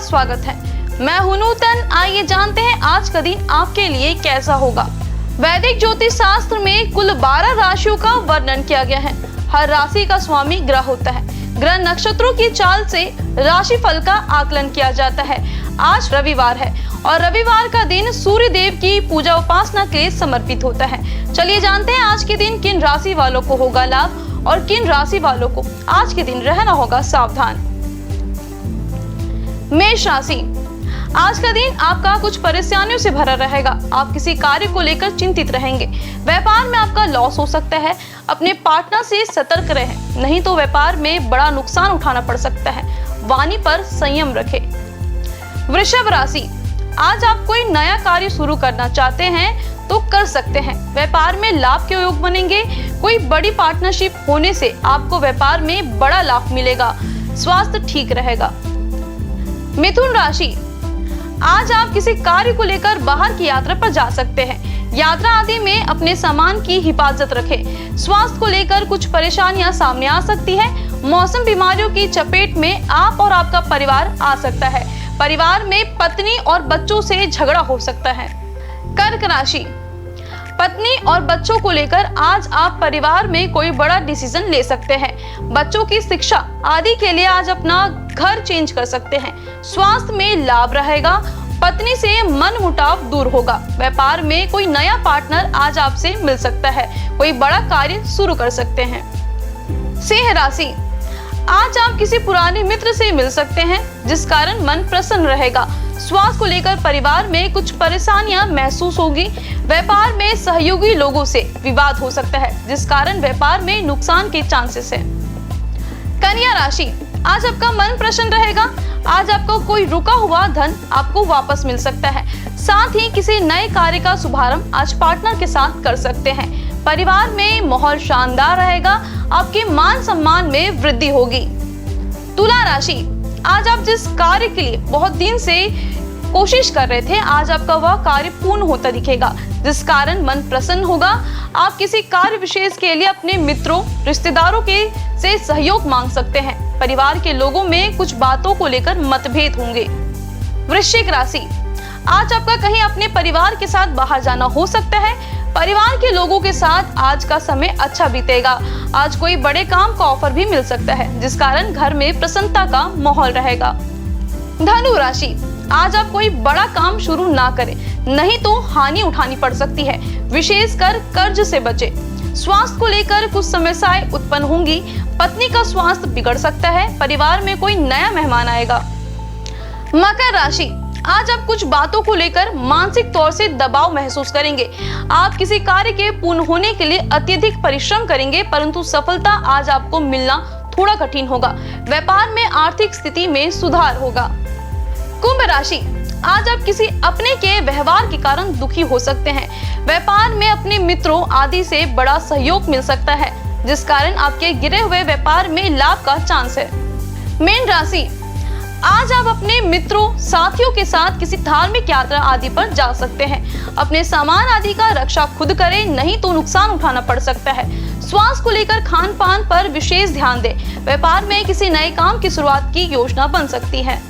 स्वागत है। मैं हूं नूतन। आइए जानते हैं आज का दिन आपके लिए कैसा होगा। वैदिक ज्योतिष शास्त्र में कुल 12 राशियों का वर्णन किया गया है। हर राशि का स्वामी ग्रह होता है। ग्रह नक्षत्रों की चाल से राशिफल का आकलन किया जाता है। आज रविवार है और रविवार का दिन सूर्य देव की पूजा उपासना के लिए समर्पित होता है। चलिए जानते हैं आज के दिन किन राशि वालों को होगा लाभ और किन राशि वालों को आज के दिन रहना होगा सावधान। मेष राशि, आज का दिन आपका कुछ परेशानियों से भरा रहेगा। आप किसी कार्य को लेकर चिंतित रहेंगे। व्यापार में आपका लॉस हो सकता है। अपने पार्टनर से सतर्क रहें, नहीं तो व्यापार में बड़ा नुकसान उठाना पड़ सकता है। वाणी पर संयम रखें। वृषभ राशि, आज आप कोई नया कार्य शुरू करना चाहते हैं तो कर सकते हैं। व्यापार में लाभ के योग बनेंगे। कोई बड़ी पार्टनरशिप होने से आपको व्यापार में बड़ा लाभ मिलेगा। स्वास्थ्य ठीक रहेगा। मिथुन राशि, आज आप किसी कार्य को लेकर बाहर की यात्रा पर जा सकते हैं। यात्रा आदि में अपने सामान की हिफाजत रखें। स्वास्थ्य को लेकर कुछ परेशानियां सामने आ सकती है। मौसम बीमारियों की चपेट में आप और आपका परिवार आ सकता है। परिवार में पत्नी और बच्चों से झगड़ा हो सकता है। कर्क राशि, पत्नी और बच्चों को लेकर आज आप परिवार में कोई बड़ा डिसीजन ले सकते हैं। बच्चों की शिक्षा आदि के लिए आज अपना घर चेंज कर सकते हैं। स्वास्थ्य में लाभ रहेगा। पत्नी से मनमुटाव दूर होगा। व्यापार में कोई नया पार्टनर आज आपसे मिल सकता है। कोई बड़ा कार्य शुरू कर सकते हैं। सिंह राशि, आज आप किसी पुराने मित्र से मिल सकते हैं जिस कारण मन प्रसन्न रहेगा। स्वास्थ्य को लेकर परिवार में कुछ परेशानियां महसूस होगी। व्यापार में सहयोगी लोगों से विवाद हो सकता है जिस कारण व्यापार में नुकसान के चांसेस है। कन्या राशि, आज आपका मन प्रसन्न रहेगा। आज आपको कोई रुका हुआ धन आपको वापस मिल सकता है। साथ ही किसी नए कार्य का शुभारंभ आज पार्टनर के साथ कर सकते हैं। परिवार में माहौल शानदार रहेगा। आपके मान सम्मान में वृद्धि होगी। तुला राशि, आज आप जिस कार्य के लिए बहुत दिन से कोशिश कर रहे थे, आज आपका वह कार्य पूर्ण होता दिखेगा जिस कारण मन प्रसन्न होगा। आप किसी कार्य विशेष के लिए अपने मित्रों रिश्तेदारों के से सहयोग मांग सकते हैं। परिवार के लोगों में कुछ बातों को लेकर मतभेद होंगे। वृश्चिक राशि, आज आपका कहीं अपने परिवार के साथ बाहर जाना हो सकता है। परिवार के लोगों के साथ आज का समय अच्छा बीतेगा। आज कोई बड़े काम का ऑफर भी मिल सकता है जिस कारण घर में प्रसन्नता का माहौल रहेगा। धनु राशि, आज आप कोई बड़ा काम शुरू ना करें, नहीं तो हानि उठानी पड़ सकती है। विशेषकर कर्ज से बचे। स्वास्थ्य को लेकर कुछ समस्याएं उत्पन्न होंगी। पत्नी का स्वास्थ्य बिगड़ सकता है। परिवार में कोई नया मेहमान आएगा। मकर राशि, आज आप कुछ बातों को लेकर मानसिक तौर से दबाव महसूस करेंगे। आप किसी कार्य के पूर्ण होने के लिए अत्यधिक परिश्रम करेंगे, परंतु सफलता आज आपको मिलना थोड़ा कठिन होगा। व्यापार में आर्थिक स्थिति में सुधार होगा। कुंभ राशि, आज आप किसी अपने के व्यवहार के कारण दुखी हो सकते हैं। व्यापार में अपने मित्रों आदि से बड़ा सहयोग मिल सकता है जिस कारण आपके गिरे हुए व्यापार में लाभ का चांस है। मीन राशि, आज आप अपने मित्रों साथियों के साथ किसी धार्मिक यात्रा आदि पर जा सकते हैं। अपने सामान आदि का रक्षा खुद करें, नहीं तो नुकसान उठाना पड़ सकता है। स्वास्थ्य को लेकर खान पान पर विशेष ध्यान दें। व्यापार में किसी नए काम की शुरुआत की योजना बन सकती है।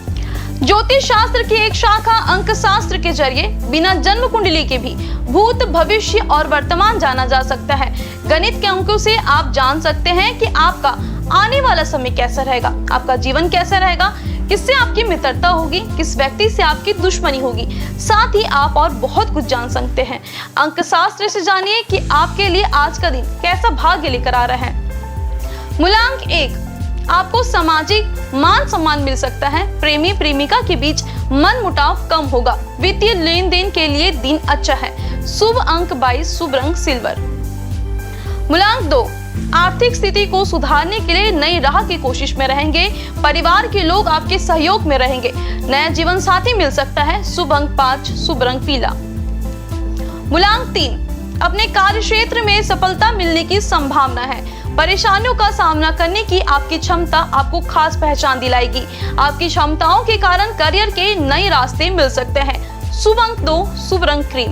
ज्योतिष शास्त्र की एक शाखा अंक शास्त्र के जरिए बिना जन्म कुंडली के भी भूत भविष्य और वर्तमान जाना जा सकता है। गणित के अंकों से आप जान सकते हैं कि आपका आने वाला समय कैसा रहेगा, आपका जीवन कैसा रहेगा, किससे आपकी मित्रता होगी, किस व्यक्ति से आपकी दुश्मनी होगी। साथ ही आप और बहुत कुछ जान सकते हैं। अंक शास्त्र से जानिए कि आपके लिए आज का दिन कैसा भाग्य लेकर आ रहा है। मूलांक 1, आपको सामाजिक मान सम्मान मिल सकता है। प्रेमी प्रेमिका के बीच मन मुटाव कम होगा। वित्तीय लेन देन के लिए दिन अच्छा है। शुभ अंक 22, शुभ रंग सिल्वर। मूलांक 2, आर्थिक स्थिति को सुधारने के लिए नई राह की कोशिश में रहेंगे। परिवार के लोग आपके सहयोग में रहेंगे। नया जीवन साथी मिल सकता है। शुभ अंक 5, शुभ रंग पीला। मूलांक 3, अपने कार्य क्षेत्र में सफलता मिलने की संभावना है। परेशानियों का सामना करने की आपकी क्षमता आपको खास पहचान दिलाएगी। आपकी क्षमताओं के कारण करियर के नए रास्ते मिल सकते हैं। शुभ अंक 2, शुभ रंग क्रीम।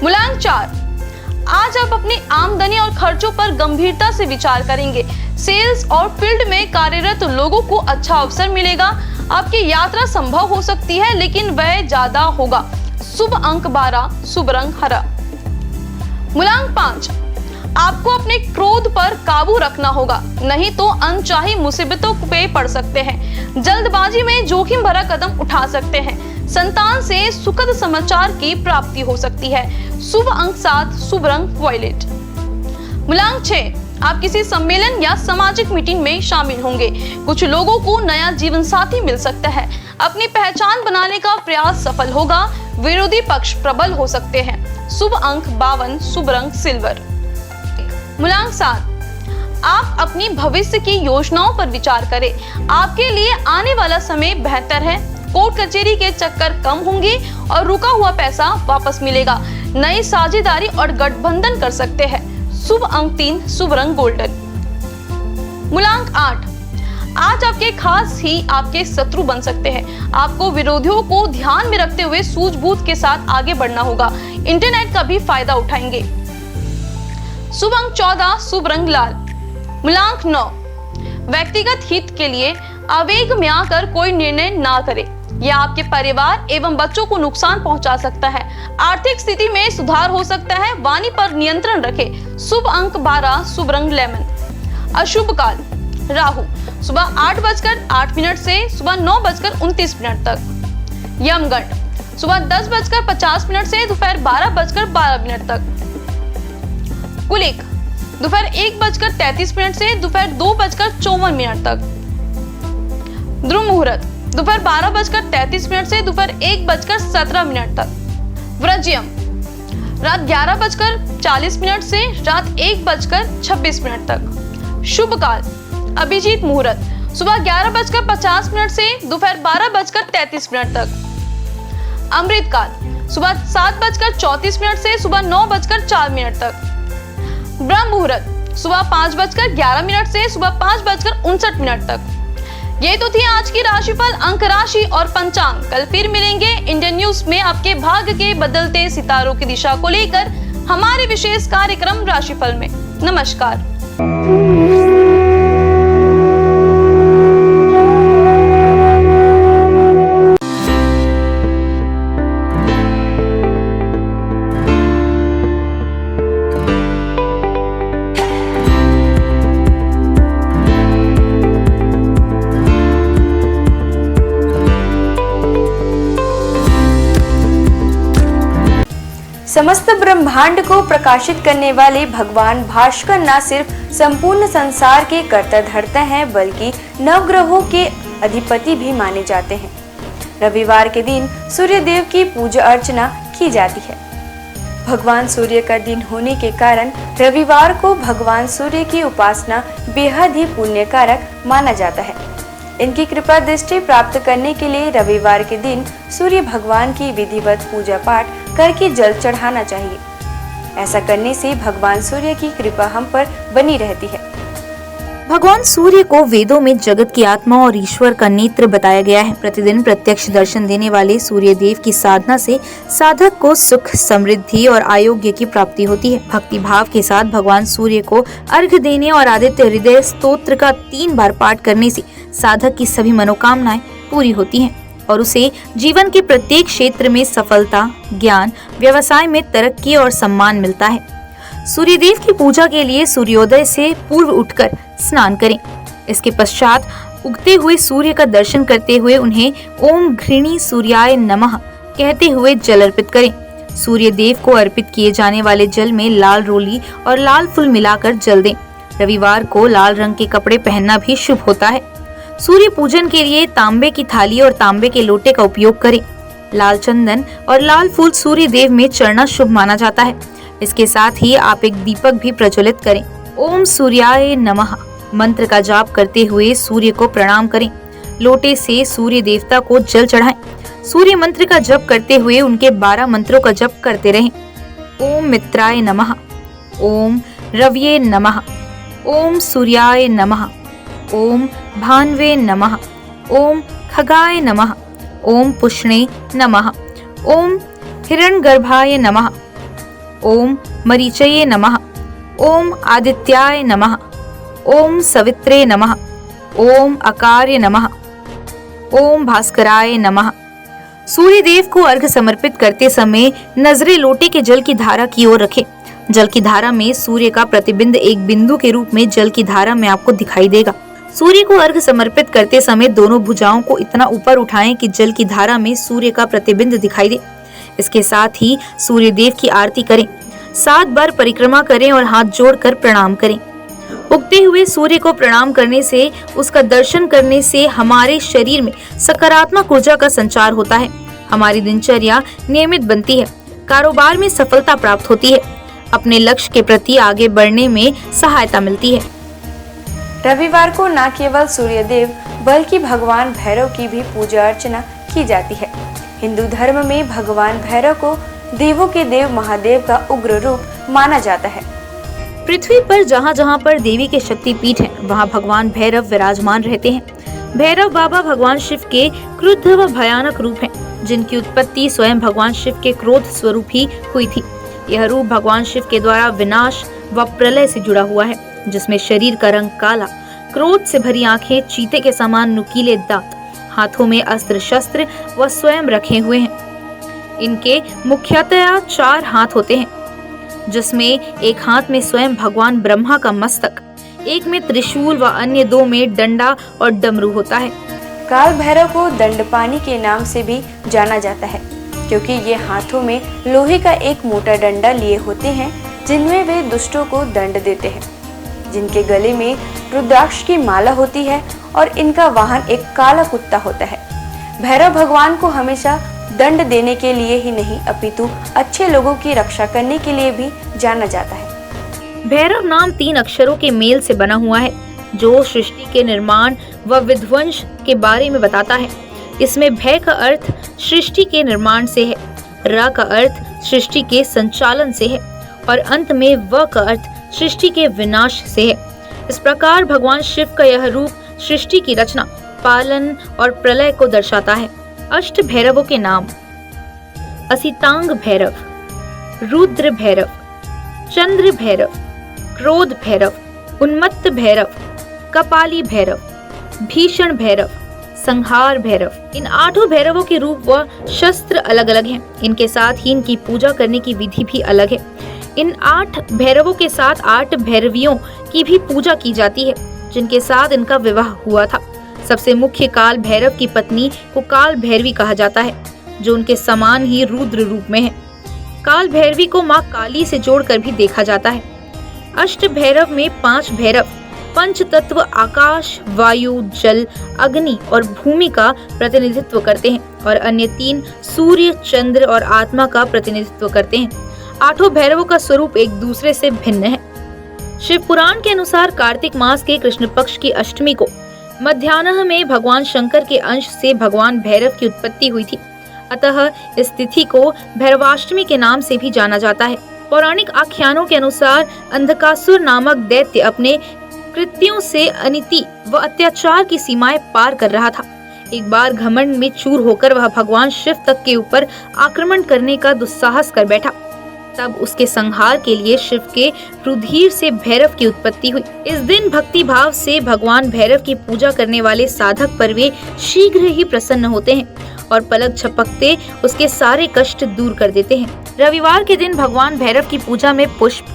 मूलांक 4, आज आप अपनी आमदनी और खर्चों पर गंभीरता से विचार करेंगे। सेल्स और फील्ड में कार्यरत लोगों को अच्छा अवसर मिलेगा। आपकी यात्रा संभव हो सकती है लेकिन वह ज्यादा होगा। शुभ अंक 12, शुभ रंग हरा। मूलांक 5, आपको अपने क्रोध पर काबू रखना होगा, नहीं तो अनचाही मुसीबतों पे पड़ सकते हैं। जल्दबाजी में जोखिम भरा कदम उठा सकते हैं। संतान से सुखद समाचार की प्राप्ति हो सकती है। शुभ अंक 7, शुभ रंग वॉयलेट। मूलांक 6, आप किसी सम्मेलन या सामाजिक मीटिंग में शामिल होंगे। कुछ लोगों को नया जीवन साथी मिल सकता है। अपनी पहचान बनाने का प्रयास सफल होगा। विरोधी पक्ष प्रबल हो सकते हैं। शुभ अंक 52, शुभ रंग सिल्वर। मूलांक 7, आप अपनी भविष्य की योजनाओं पर विचार करें। आपके लिए आने वाला समय बेहतर है। कोर्ट कचहरी के चक्कर कम होंगे और रुका हुआ पैसा वापस मिलेगा। नई साझेदारी और गठबंधन कर सकते हैं। शुभ अंक 3, शुभ रंग गोल्डन। मूलांक 8, आज आपके खास ही आपके शत्रु बन सकते हैं। आपको विरोधियों को ध्यान में रखते हुए सूझबूझ के साथ आगे बढ़ना होगा। इंटरनेट का भी फायदा उठाएंगे। शुभ अंक 14, शुभ रंग लाल। मूलांक 9, व्यक्तिगत हित के लिए आवेग में आकर कोई निर्णय ना करें। यह आपके परिवार एवं बच्चों को नुकसान पहुंचा सकता है। आर्थिक स्थिति में सुधार हो सकता है। वाणी पर नियंत्रण रखें। शुभ अंक 12, शुभ रंग लेमन। अशुभ काल राहु सुबह 8:08 से सुबह 9:29 तक। यमगंड सुबह 10:50 से दोपहर 12:12 तक। कुलिक दोपहर 1:33 से दोपहर 2:54 तक। ध्रुव मुहूर्त दोपहर 12:33 से दोपहर 1:17 तक। व्रज्यम रात 11:40 से रात 1:26 तक। शुभ काल अभिजीत मुहूर्त सुबह 11:50 से दोपहर 12:33 तक। अमृत काल सुबह 7:34 से सुबह 9:04 तक। ब्रह्म मुहूर्त सुबह 5:11 से सुबह 5:59 तक। ये तो थी आज की राशिफल, अंक राशि और पंचांग। कल फिर मिलेंगे इंडियन न्यूज में आपके भाग्य के बदलते सितारों की दिशा को लेकर हमारे विशेष कार्यक्रम राशिफल में। नमस्कार। समस्त ब्रह्मांड को प्रकाशित करने वाले भगवान भास्कर न सिर्फ संपूर्ण संसार के कर्ता धर्ता हैं, बल्कि नवग्रहों के अधिपति भी माने जाते हैं। रविवार के दिन सूर्य देव की पूजा अर्चना की जाती है। भगवान सूर्य का दिन होने के कारण रविवार को भगवान सूर्य की उपासना बेहद ही पुण्यकारक माना जाता है। इनकी कृपा दृष्टि प्राप्त करने के लिए रविवार के दिन सूर्य भगवान की विधिवत पूजा पाठ करके जल चढ़ाना चाहिए। ऐसा करने से भगवान सूर्य की कृपा हम पर बनी रहती है। भगवान सूर्य को वेदों में जगत की आत्मा और ईश्वर का नेत्र बताया गया है। प्रतिदिन प्रत्यक्ष दर्शन देने वाले सूर्य देव की साधना से साधक को सुख, समृद्धि और आरोग्य की प्राप्ति होती है। भक्ति भाव के साथ भगवान सूर्य को अर्घ्य देने और आदित्य हृदय स्तोत्र का 3 बार पाठ करने से साधक की सभी मनोकामनाएं पूरी होती हैं और उसे जीवन के प्रत्येक क्षेत्र में सफलता, ज्ञान, व्यवसाय में तरक्की और सम्मान मिलता है। सूर्यदेव की पूजा के लिए सूर्योदय से पूर्व उठकर स्नान करें। इसके पश्चात उगते हुए सूर्य का दर्शन करते हुए उन्हें ओम घृणी सूर्याय नमः कहते हुए जल अर्पित करें। सूर्य देव को अर्पित किए जाने वाले जल में लाल रोली और लाल फूल मिलाकर जल दें। रविवार को लाल रंग के कपड़े पहनना भी शुभ होता है। सूर्य पूजन के लिए तांबे की थाली और तांबे के लोटे का उपयोग करें। लाल चंदन और लाल फूल सूर्य देव में चढ़ना शुभ माना जाता है। इसके साथ ही आप एक दीपक भी प्रज्वलित करें। ओम सूर्याय नमः मंत्र का जाप करते हुए सूर्य को प्रणाम करें। लोटे से सूर्य देवता को जल चढ़ाएं। सूर्य मंत्र का जप करते हुए उनके 12 मंत्रों का जप करते रहें। ओम मित्राय नमः, ओम रव्ये नमः, ओम सूर्याय नमः, ओम भान्वे नमः, ओम खगाय नमः, ओम पुष्णे नमः, ओम हिरण्यगर्भाय नमः, ओम मरीचये नमः, ओम आदित्याय नमः, ओम सवित्रे नमः, ओम अकार्य नमः, ओम भास्कराय नमः। सूर्य देव को अर्घ समर्पित करते समय नजरें लोटे के जल की धारा की ओर रखें। जल की धारा में सूर्य का प्रतिबिंब एक बिंदु के रूप में जल की धारा में आपको दिखाई देगा। सूर्य को अर्घ समर्पित करते समय दोनों भुजाओं को इतना ऊपर उठाएं कि जल की धारा में सूर्य का प्रतिबिंब दिखाई दे। इसके साथ ही सूर्य देव की आरती करें। 7 बार परिक्रमा करें और हाथ जोड़कर प्रणाम करें। उगते हुए सूर्य को प्रणाम करने से, उसका दर्शन करने से हमारे शरीर में सकारात्मक ऊर्जा का संचार होता है। हमारी दिनचर्या नियमित बनती है, कारोबार में सफलता प्राप्त होती है, अपने लक्ष्य के प्रति आगे बढ़ने में सहायता मिलती है। रविवार को न केवल सूर्य देव बल्कि भगवान भैरव की भी पूजा अर्चना की जाती है। हिंदू धर्म में भगवान भैरव को देवों के देव महादेव का उग्र रूप माना जाता है। पृथ्वी पर जहाँ जहाँ पर देवी के शक्तिपीठ हैं, वहाँ भगवान भैरव विराजमान रहते हैं। भैरव बाबा भगवान शिव के क्रुद्ध व भयानक रूप हैं, जिनकी उत्पत्ति स्वयं भगवान शिव के क्रोध स्वरूप ही हुई थी। यह रूप भगवान शिव के द्वारा विनाश व प्रलय से जुड़ा हुआ है, जिसमें शरीर का रंग काला, क्रोध से भरी आंखें, चीते के समान नुकीले दांत, हाथों में अस्त्र शस्त्र व स्वयं रखे हुए हैं। इनके मुख्यतया 4 हाथ होते हैं, जिसमें एक हाथ में स्वयं भगवान ब्रह्मा का मस्तक, एक में त्रिशूल व अन्य 2 में डंडा और डमरू होता है। काल भैरव को दंडपानी के नाम से भी जाना जाता है, क्योंकि ये हाथों में लोहे का एक मोटा डंडा लिए होते हैं, जिनमें वे दुष्टों को दंड देते हैं। जिनके गले में रुद्राक्ष की माला होती है और इनका वाहन एक काला कुत्ता होता है। भैरव भगवान को हमेशा दंड देने के लिए ही नहीं, अपितु अच्छे लोगों की रक्षा करने के लिए भी जाना जाता है। भैरव नाम 3 अक्षरों के मेल से बना हुआ है, जो सृष्टि के निर्माण व विध्वंस के बारे में बताता है। इसमें भय का अर्थ सृष्टि के निर्माण से है, र का अर्थ सृष्टि के संचालन से है और अंत में व का अर्थ सृष्टि के विनाश से है। इस प्रकार भगवान शिव का यह रूप सृष्टि की रचना, पालन और प्रलय को दर्शाता है। अष्ट भैरवों के नाम: असितांग भैरव, रुद्र भैरव, चंद्र भैरव, क्रोध भैरव, उन्मत्त भैरव, कपाली भैरव, भीषण भैरव, संहार भैरव। इन 8 भैरवों के रूप व शस्त्र अलग अलग हैं। इनके साथ ही इनकी पूजा करने की विधि भी अलग है। इन 8 भैरवों के साथ 8 भैरवियों की भी पूजा की जाती है, जिनके साथ इनका विवाह हुआ था। सबसे मुख्य काल भैरव की पत्नी को काल भैरवी कहा जाता है, जो उनके समान ही रुद्र रूप में है। काल भैरवी को माँ काली से जोड़कर भी देखा जाता है। अष्ट भैरव में 5 भैरव पंच तत्व आकाश, वायु, जल, अग्नि और भूमि का प्रतिनिधित्व करते हैं और अन्य 3 सूर्य, चंद्र और आत्मा का प्रतिनिधित्व करते हैं। 8 भैरवों का स्वरूप एक दूसरे से भिन्न है। शिव पुराण के अनुसार कार्तिक मास के कृष्ण पक्ष की अष्टमी को मध्याह्न में भगवान शंकर के अंश से भगवान भैरव की उत्पत्ति हुई थी। अतः इस तिथि को भैरवाष्टमी के नाम से भी जाना जाता है। पौराणिक आख्यानों के अनुसार अंधकासुर नामक दैत्य अपने कृत्यों से अनिति व अत्याचार की सीमाएं पार कर रहा था। एक बार घमंड में चूर होकर वह भगवान शिव तक के ऊपर आक्रमण करने का दुस्साहस कर बैठा। तब उसके संहार के लिए शिव के रुधिर से भैरव की उत्पत्ति हुई। इस दिन भक्ति भाव से भगवान भैरव की पूजा करने वाले साधक पर वे शीघ्र ही प्रसन्न होते हैं और पलक झपकते उसके सारे कष्ट दूर कर देते हैं। रविवार के दिन भगवान भैरव की पूजा में पुष्प,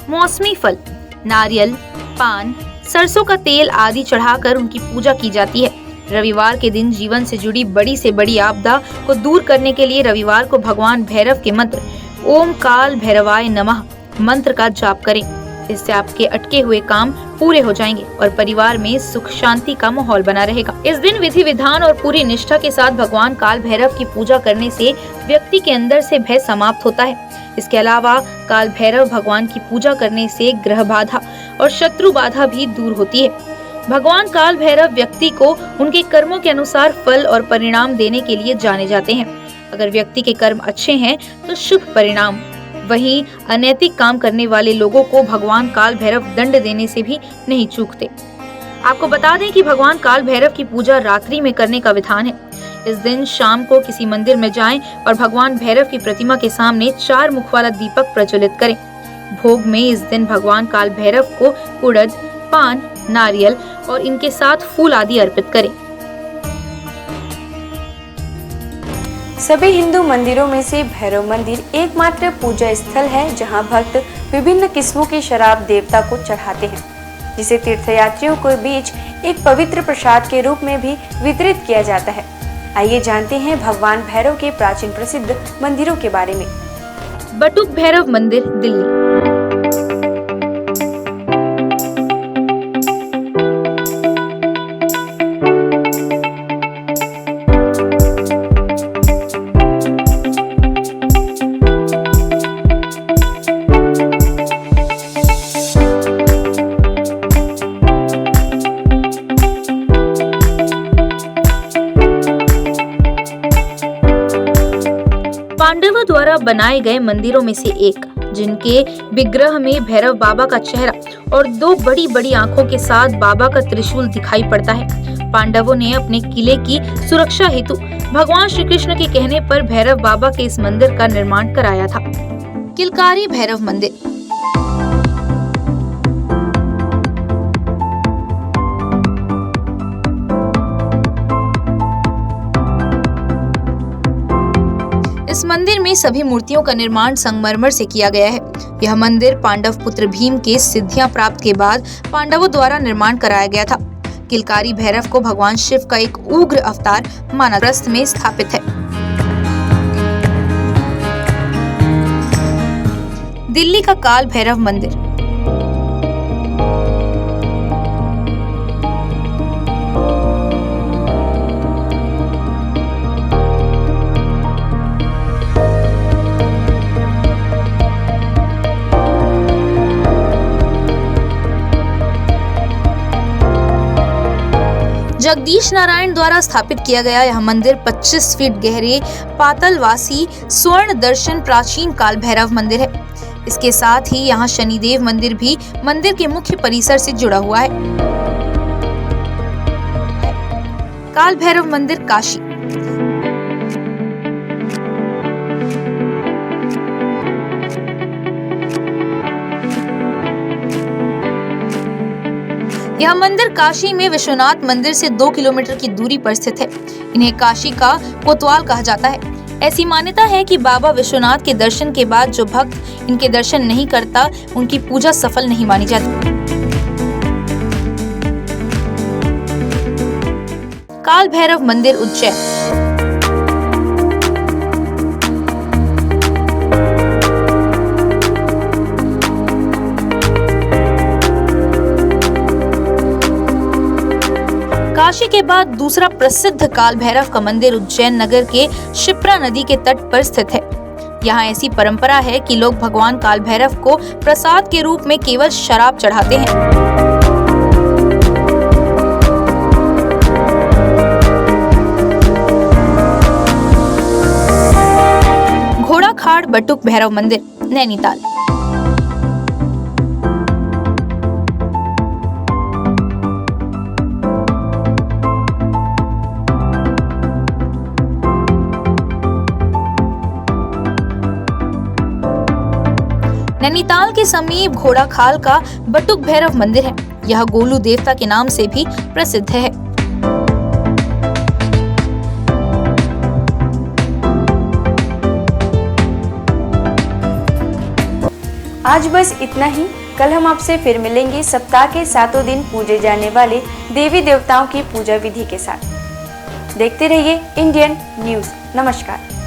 मौसमी फल, नारियल, पान, सरसों का तेल आदि चढ़ाकर उनकी पूजा की जाती है। रविवार के दिन जीवन से जुड़ी बड़ी से बड़ी आपदा को दूर करने के लिए रविवार को भगवान भैरव के मंत्र ओम काल भैरवाय नमः मंत्र का जाप करें। इससे आपके अटके हुए काम पूरे हो जाएंगे और परिवार में सुख शांति का माहौल बना रहेगा। इस दिन विधि विधान और पूरी निष्ठा के साथ भगवान काल भैरव की पूजा करने से व्यक्ति के अंदर से भय समाप्त होता है। इसके अलावा काल भैरव भगवान की पूजा करने से ग्रह बाधा और शत्रु बाधा भी दूर होती है। भगवान काल भैरव व्यक्ति को उनके कर्मों के अनुसार फल और परिणाम देने के लिए जाने जाते हैं। अगर व्यक्ति के कर्म अच्छे हैं तो शुभ परिणाम, वहीं अनैतिक काम करने वाले लोगों को भगवान काल भैरव दंड देने से भी नहीं चूकते। आपको बता दें कि भगवान काल भैरव की पूजा रात्रि में करने का विधान है। इस दिन शाम को किसी मंदिर में जाएं और भगवान भैरव की प्रतिमा के सामने 4 मुख वाला दीपक प्रज्वलित करें। भोग में इस दिन भगवान काल भैरव को उड़द, पान, नारियल और इनके साथ फूल आदि अर्पित करें। सभी हिंदू मंदिरों में से भैरव मंदिर एकमात्र पूजा स्थल है जहां भक्त विभिन्न किस्मों की शराब देवता को चढ़ाते हैं, जिसे तीर्थयात्रियों के बीच एक पवित्र प्रसाद के रूप में भी वितरित किया जाता है। आइए जानते हैं भगवान भैरव के प्राचीन प्रसिद्ध मंदिरों के बारे में। बटुक भैरव मंदिर, दिल्ली। पांडवों द्वारा बनाए गए मंदिरों में से एक, जिनके विग्रह में भैरव बाबा का चेहरा और दो बड़ी बड़ी आंखों के साथ बाबा का त्रिशूल दिखाई पड़ता है। पांडवों ने अपने किले की सुरक्षा हेतु भगवान श्री कृष्ण के कहने पर भैरव बाबा के इस मंदिर का निर्माण कराया था। किलकारी भैरव मंदिर। इस मंदिर में सभी मूर्तियों का निर्माण संगमरमर से किया गया है। यह मंदिर पांडव पुत्र भीम के सिद्धियां प्राप्त के बाद पांडवों द्वारा निर्माण कराया गया था। किलकारी भैरव को भगवान शिव का एक उग्र अवतार माना प्रस्थ में स्थापित है। दिल्ली का काल भैरव मंदिर। जगदीश नारायण द्वारा स्थापित किया गया यह मंदिर 25 फीट गहरे पातालवासी स्वर्ण दर्शन प्राचीन काल भैरव मंदिर है। इसके साथ ही यहाँ शनिदेव मंदिर भी मंदिर के मुख्य परिसर से जुड़ा हुआ है। काल भैरव मंदिर, काशी। यह मंदिर काशी में विश्वनाथ मंदिर से 2 किलोमीटर की दूरी पर स्थित है। इन्हें काशी का कोतवाल कहा जाता है। ऐसी मान्यता है कि बाबा विश्वनाथ के दर्शन के बाद जो भक्त इनके दर्शन नहीं करता, उनकी पूजा सफल नहीं मानी जाती। काल भैरव मंदिर, उज्जैन। काशी के बाद दूसरा प्रसिद्ध काल भैरव का मंदिर उज्जैन नगर के शिप्रा नदी के तट पर स्थित है। यहाँ ऐसी परंपरा है कि लोग भगवान काल भैरव को प्रसाद के रूप में केवल शराब चढ़ाते हैं। घोड़ाखाड़ बटुक भैरव मंदिर, नैनीताल। नैनीताल के समीप घोड़ाखाल का बटुक भैरव मंदिर है। यह गोलू देवता के नाम से भी प्रसिद्ध है। आज बस इतना ही। कल हम आपसे फिर मिलेंगे सप्ताह के 7 दिन पूजे जाने वाले देवी देवताओं की पूजा विधि के साथ। देखते रहिए इंडियन न्यूज़। नमस्कार।